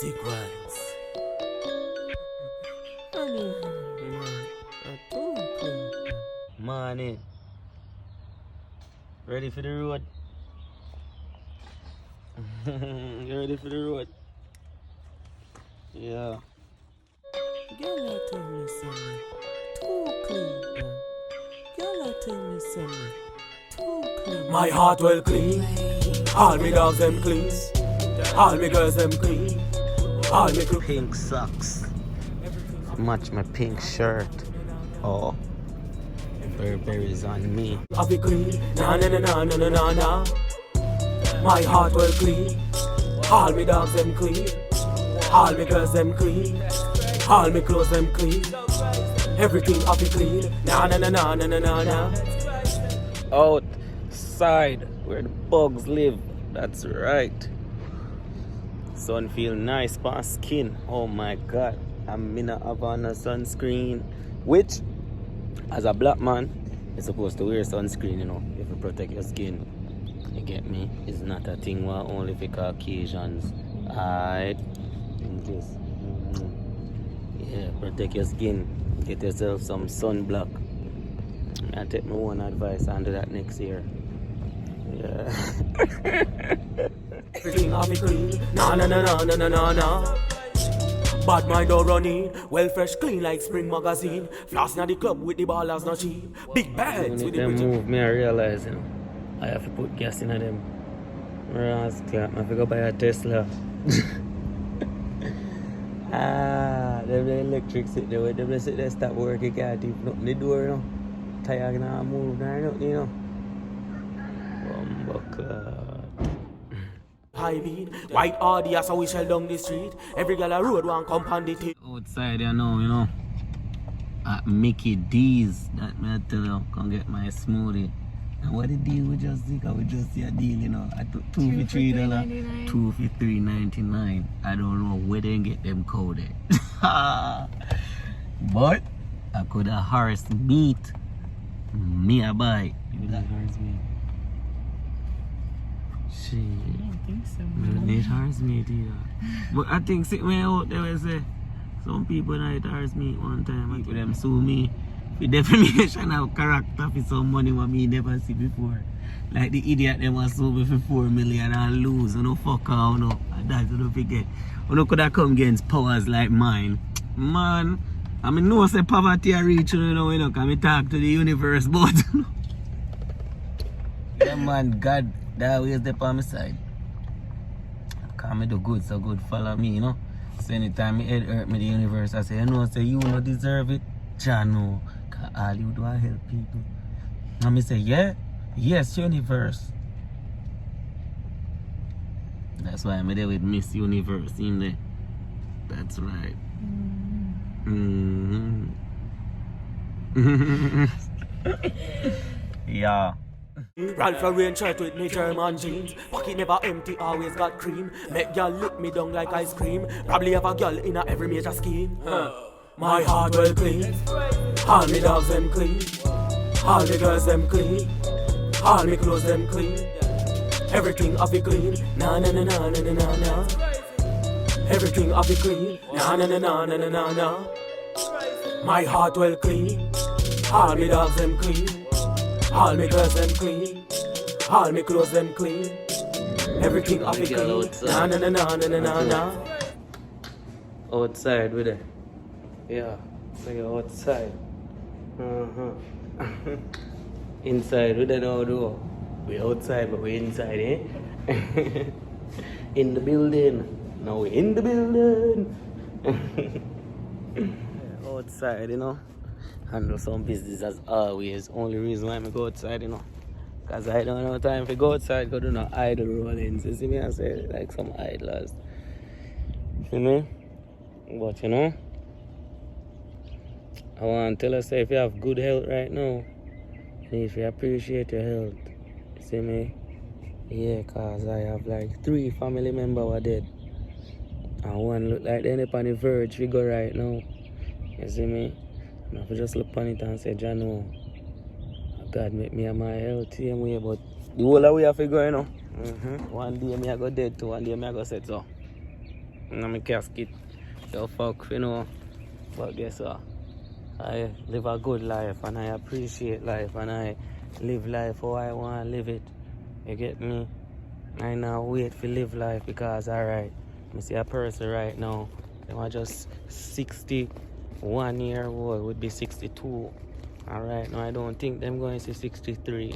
Consequence. Money. Ready for the road? You ready for the road? Yeah. Girl, I tell me something. Too clean. Girl, I tell me something. Too clean. My heart well clean. All me dogs them clean. All me girls them clean. All me Pink socks. Match my pink shirt. Oh. Burberry's on me. I be clean. Na na na na na na na na. My heart well clean. All me dogs them clean. All me girls them clean. All me clothes them clean. Everything I be clean. Na na na na na na na na. Outside where the bugs live. That's right. Sun feel nice on skin. Oh my god. I'm in a Havana sunscreen. Which, as a black man, you're supposed to wear sunscreen, you know, if you protect your skin. You get me? It's not a thing where only for Caucasians. Alright? Just, yeah, protect your skin. Get yourself some sunblock. I take my own advice and do that next year. Yeah. Everything I be clean. Na na na na na na na na. Bad mind don't run in. Well fresh clean like spring magazine. Floss na the club with the ballers not cheap. Big bags with the them pretty. move me, I realize, you know, I have to put gas in them. Rascal, I have to go buy a Tesla. Them electric sit there with them sit there stop work, you can't even open the door, you know. Tire now move now, you know. Bumbuckler. High beat, white Audi as we shell down the street. Every girl a road one come on the tip. Outside you know. At Mickey D's, that me I tell you, come get my smoothie. And what the deal we just see? Cause we just see a deal, you know. I took $2 for $3, 2 for $3.99. I don't know where they get them coded. But I could have horse meat. Me a buy. You like horse meat? Shit. I don't think so. I need horse meat either. But I think sit me out there will say some people not horse meat one time. I them sue me for defamation of character for some money what me never see before. Like the idiot them was sue me for 4 million and lose. You know fuck out, you know. That's what I forget. You know could have come against powers like mine. Man, I mean no say poverty I reach you know, can me talk to the universe but yeah man, God that always there on my side. Cause me do good, so good follow me, you know. So anytime me head hurt me the universe, I say, you know, say you don't deserve it. Jah know. Cause all you do I help people. And me say, yeah, yes, universe. That's why I'm there with Miss Universe in there. That's right. Yeah. Ralph Lauren shirt with me German jeans. Pocket never empty, always got cream. Make y'all lick me down like ice cream. Probably have a girl in a every major scheme. My heart well clean. All me dogs them clean. All me girls them clean. All me clothes them clean. Everything I be clean. Na na na na na na na na. Everything I be clean. Na na na na na na na na. My heart well clean. All me dogs them clean. All me girls them clean. All me clothes them clean. Everything I be clean. Na na na na na na na na. Outside with it. Yeah. So you're outside. Inside with it now though. We outside but we inside, eh? In the building. Now we in the building. Outside, you know. Handle some business as always. Only reason why I go outside, you know. Because I don't have time to go outside, go do no idle rollings. You see me? I say like some idlers. You know? But you know, I want to tell us if you have good health right now, and if you appreciate your health. You see me? Yeah, cause I have like 3 family members who are dead. And one look like they're on the verge we go right now. You see me? I have to just look on it and say, Jah know. God make me and my health same way, but the whole of we have to go, you know. One day me I go dead too, one day me I go set so. in my casket. So fuck, you know. But guess what? I live a good life and I appreciate life and I live life how I want to live it. You get me? I now wait for live life because alright, I see a person right now, they are just 61 year old, would be 62. Alright, now I don't think them going to 63.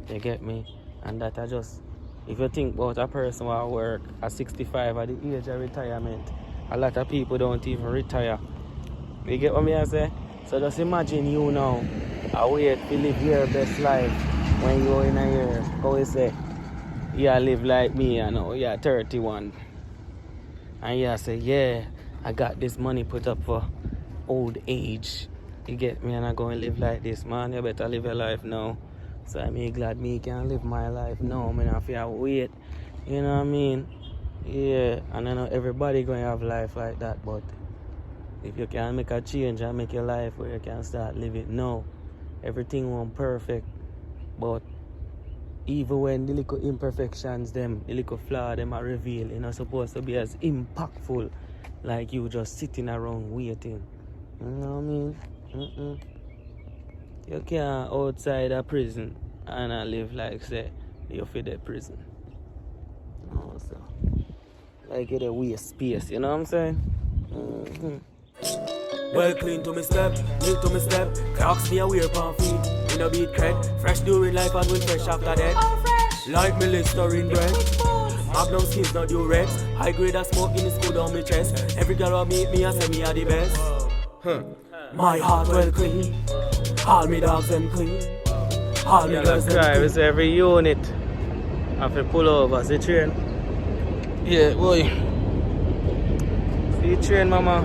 You get me? And that I just, if you think about a person who work at 65 at the age of retirement, a lot of people don't even retire. You get what I say? So just imagine you now, I wait to live your best life when you're in a year. How you say? You live like me, you know, you're 31. And you say, yeah, I got this money put up for old age. You get me? And I go and live like this, man. You better live your life now. So I'm glad me can live my life now. I mean, I feel wait. You know what I mean? Yeah, and I know everybody going to have life like that, but if you can make a change and make your life where you can start living now, everything won't perfect, but even when the little imperfections, them, the little flaw, them are revealed, it's not supposed to be as impactful like you just sitting around waiting. You know what I mean? You can't outside a prison and live like, say, you're for the prison. No, so, like you waste space, you know what I'm saying? Well clean to me step, neat to me step. Clocks me away from feet. In a beat crack, fresh during life and will fresh after that. Oh, fresh. Like me Listerine bread. Magnum skins not Durex. High grade of smoke in the school down my chest. Every girl who meet me and say me are the best. My heart well clean. All me dogs them clean. All me girls them clean. It's every unit. I have to pull over, see train. Yeah, boy. See train, mama.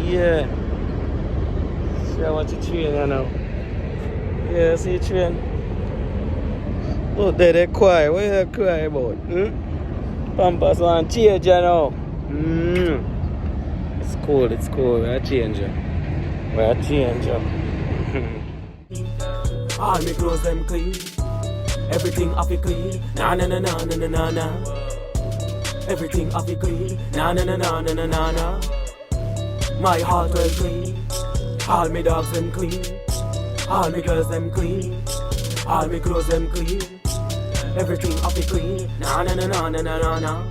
Yeah. See how much you train, you know. Yeah, see train. Look there, they quiet. What you cry about? Pampas want change, you know. It's cool. We're changing. All me clothes them clean. Everything off it clean. Na na na na na na na na. Everything off it clean. Na na na na na na na na. My heart well clean. All me dogs them clean. All me girls them clean. All me clothes them clean. Everything off it clean. Na na na na na na na na.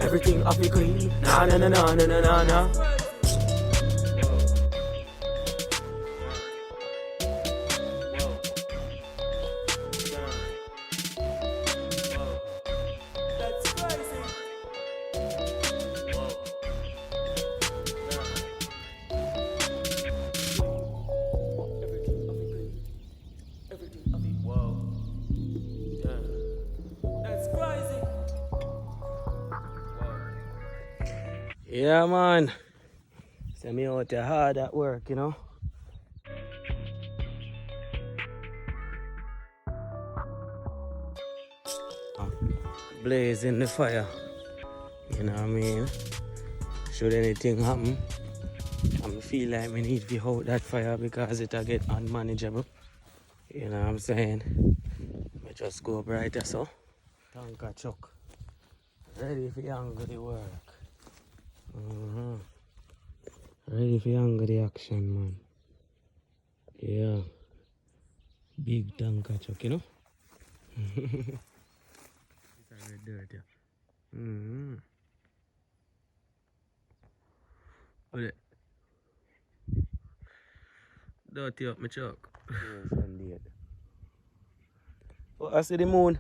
Everything off it clean. Na na na na na na na na. Yeah, man. Send me out there hard at work, you know. Blaze in the fire. You know what I mean? Should anything happen, I feel like we need to hold that fire because it'll get unmanageable. You know what I'm saying? We just go brighter so. Tanker truck. Ready for younger the work. Ready for younger the action, man. Yeah. Big tanker truck, you know? It's a red dirt, yeah. What it? Dirty up my truck. Yes, indeed. Oh, I see the moon.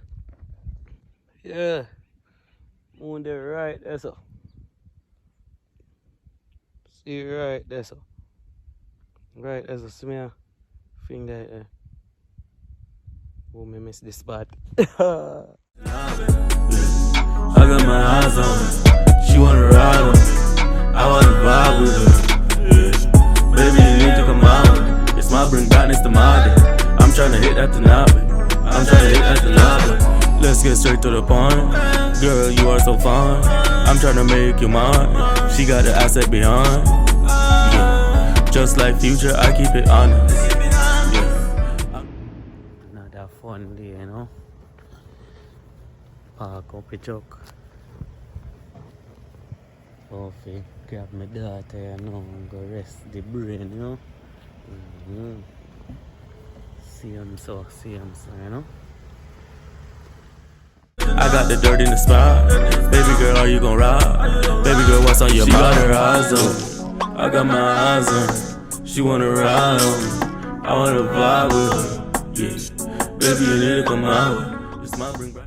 Yeah. Moon there right there, so. See right there, so. Right there's a smear thing there. Oh, me miss this spot. I got my eyes on her. She wanna ride on me. I wanna vibe with her. Baby, you need to come out. It's my bring back next to my day. I'm tryna hit that tonight. Let's get straight to the point. Girl, you are so fine. I'm tryna make you mine. She got the asset behind. Yeah. Just like Future, I keep it honest. Yeah. Another fun day, you know. Park up a truck. Coffee, grab my daughter, you know, and go rest the brain, you know. Same so, you know. I got the dirt in the spot. Baby girl, are you gon' ride? Baby girl, what's on your mind? She got her eyes on. I got my eyes on. She wanna ride on me. I wanna vibe with her. Yeah. Baby, you need to come out. This might bring back.